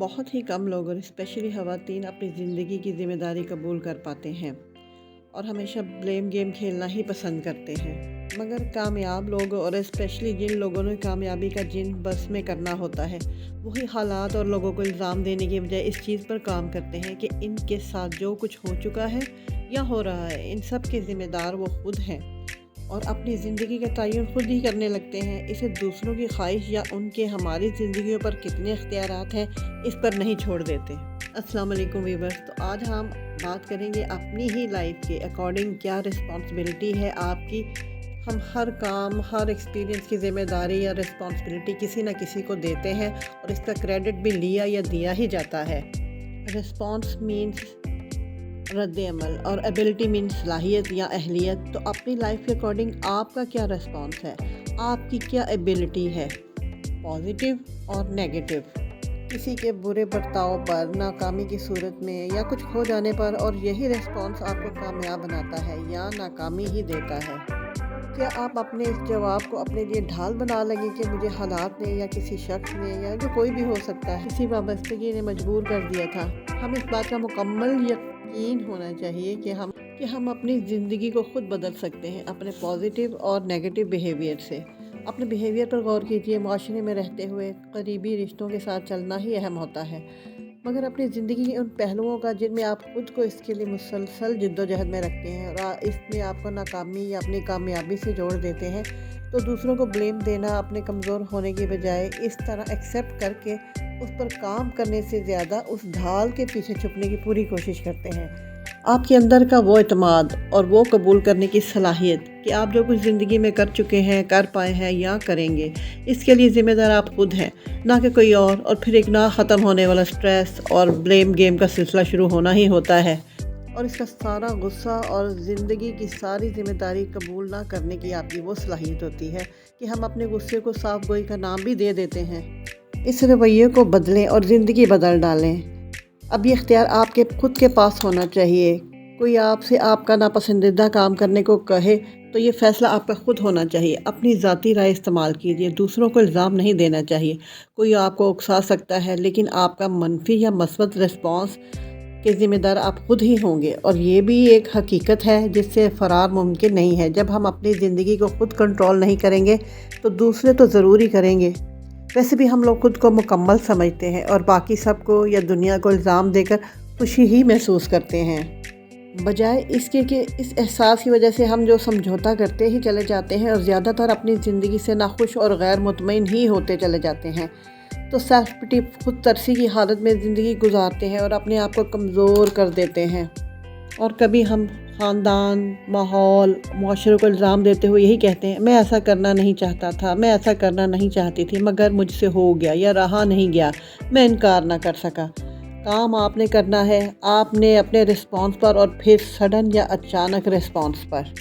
बहुत ही कम लोग और स्पेशली ख़वातीन अपनी ज़िंदगी की ज़िम्मेदारी कबूल कर पाते हैं और हमेशा ब्लेम गेम खेलना ही पसंद करते हैं। मगर कामयाब लोग और स्पेशली जिन लोगों ने कामयाबी का जिन बस में करना होता है, वही हालात और लोगों को इल्ज़ाम देने के बजाय इस चीज़ पर काम करते हैं कि इनके साथ जो कुछ हो चुका है या हो रहा है, इन सब के ज़िम्मेदार वो खुद हैं और अपनी ज़िंदगी का तयन खुद ही करने लगते हैं। इसे दूसरों की ख्वाहिश या उनके हमारी ज़िंदगियों पर कितने इख्तियारात हैं, इस पर नहीं छोड़ देते। अस्सलाम वालेकुम व्यूअर्स, तो आज हम बात करेंगे अपनी ही लाइफ के अकॉर्डिंग क्या रिस्पॉन्सिबिलिटी है आपकी। हम हर काम, हर एक्सपीरियंस की ज़िम्मेदारी या रिस्पॉन्सिबिलिटी किसी न किसी को देते हैं और इसका क्रेडिट भी लिया या दिया ही जाता है। रिस्पॉन्स मीन्स रद्द-ए-अमल और एबिलिटी मीन्स सलाहियत या अहलियत। तो अपनी लाइफ के अकॉर्डिंग आपका क्या रिस्पॉन्स है, आपकी क्या एबिलिटी है, पॉजिटिव और नेगेटिव। किसी के बुरे बर्ताव पर, नाकामी की सूरत में या कुछ खो जाने पर, और यही रिस्पॉन्स आपको कामयाब बनाता है या नाकामी ही देता है। क्या आप अपने इस जवाब को अपने लिए ढाल बना लेंगे कि मुझे हालात ने या किसी शख्स ने या जो कोई भी हो सकता है, किसी वाबस्तगी ने मजबूर कर दिया था। हम इस बात का मुकम्मल यकीन होना चाहिए कि हम अपनी ज़िंदगी को खुद बदल सकते हैं अपने पॉजिटिव और नेगेटिव बिहेवियर से। अपने बिहेवियर पर गौर कीजिए। माशरे में रहते हुए करीबी रिश्तों के साथ चलना ही अहम होता है, मगर अपनी ज़िंदगी के उन पहलुओं का जिनमें आप खुद को इसके लिए मुसलसल जद्दोजहद में रखते हैं और इसमें आपको नाकामी या अपनी कामयाबी से जोड़ देते हैं, तो दूसरों को ब्लेम देना अपने कमज़ोर होने की बजाय इस तरह एक्सेप्ट करके उस पर काम करने से ज़्यादा उस ढाल के पीछे छुपने की पूरी कोशिश करते हैं। आपके अंदर का वो एतमाद और वो कबूल करने की सलाहियत कि आप जो कुछ ज़िंदगी में कर चुके हैं, कर पाए हैं या करेंगे, इसके लिए ज़िम्मेदार आप खुद हैं, ना कि कोई और फिर एक ना ख़त्म होने वाला स्ट्रेस और ब्लेम गेम का सिलसिला शुरू होना ही होता है। और इसका सारा गुस्सा और ज़िंदगी की सारी ज़िम्मेदारी कबूल ना करने की आपकी वो सलाहियत होती है कि हम अपने गुस्से को साफ गोई का नाम भी दे देते हैं। इस रवैये को बदलें और ज़िंदगी बदल डालें। अब ये इख्तियार आपके खुद के पास होना चाहिए। कोई आपसे आपका नापसंदीदा काम करने को कहे तो ये फ़ैसला आपका खुद होना चाहिए। अपनी ज़ाती राय इस्तेमाल कीजिए, दूसरों को इल्ज़ाम नहीं देना चाहिए। कोई आपको उकसा सकता है, लेकिन आपका मनफी या मस्बत रिस्पॉन्स के ज़िम्मेदार आप खुद ही होंगे। और ये भी एक हकीकत है जिससे फ़रार मुमकिन नहीं है। जब हम अपनी ज़िंदगी को खुद कंट्रोल नहीं करेंगे तो दूसरे तो ज़रूर ही करेंगे। वैसे भी हम लोग खुद को मुकम्मल समझते हैं और बाकी सबको या दुनिया को इल्ज़ाम देकर खुशी ही महसूस करते हैं, बजाय इसके कि इस एहसास की वजह से हम जो समझौता करते ही चले जाते हैं और ज़्यादातर अपनी ज़िंदगी से नाखुश और गैर मुतमईन ही होते चले जाते हैं। तो सेल्फ पिटी, खुद तरसी की हालत में ज़िंदगी गुजारते हैं और अपने आप को कमज़ोर कर देते हैं। और कभी हम ख़ानदान, माहौल, मुआशरे को इल्ज़ाम देते हुए यही कहते हैं, मैं ऐसा करना नहीं चाहता था, मैं ऐसा करना नहीं चाहती थी, मगर मुझसे हो गया या रहा नहीं गया, मैं इनकार ना कर सका। काम आपने करना है, आपने अपने रिस्पॉन्स पर और फिर सडन या अचानक रिस्पॉन्स पर।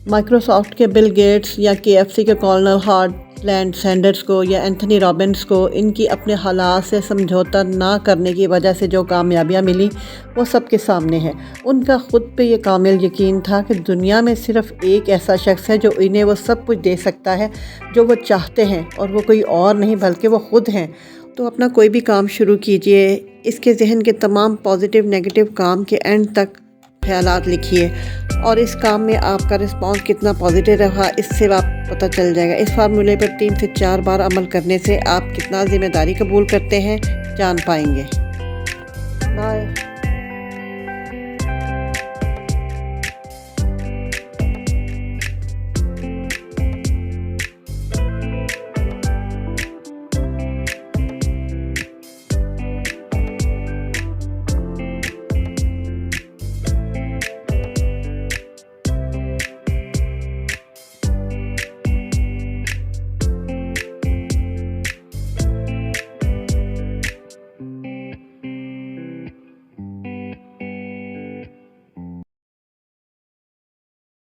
माइक्रोसॉफ्ट के बिल गेट्स या KFC के कॉर्नर हार्टलैंड सैंडर्स को या एंथनी रॉबिन्स को इनकी अपने हालात से समझौता ना करने की वजह से जो कामयाबियाँ मिली वो सबके सामने है। उनका खुद पे ये कामिल यकीन था कि दुनिया में सिर्फ़ एक ऐसा शख्स है जो इन्हें वो सब कुछ दे सकता है जो वो चाहते हैं, और वो कोई और नहीं बल्कि वो खुद हैं। तो अपना कोई भी काम शुरू कीजिए, इसके जहन के तमाम पॉजिटिव नेगेटिव काम के एंड तक ख्यालात लिखिए और इस काम में आपका रिस्पॉन्स कितना पॉजिटिव रहा इससे आप पता चल जाएगा। इस फार्मूले पर 3 से 4 बार अमल करने से आप कितना ज़िम्मेदारी कबूल करते हैं जान पाएंगे। बाय।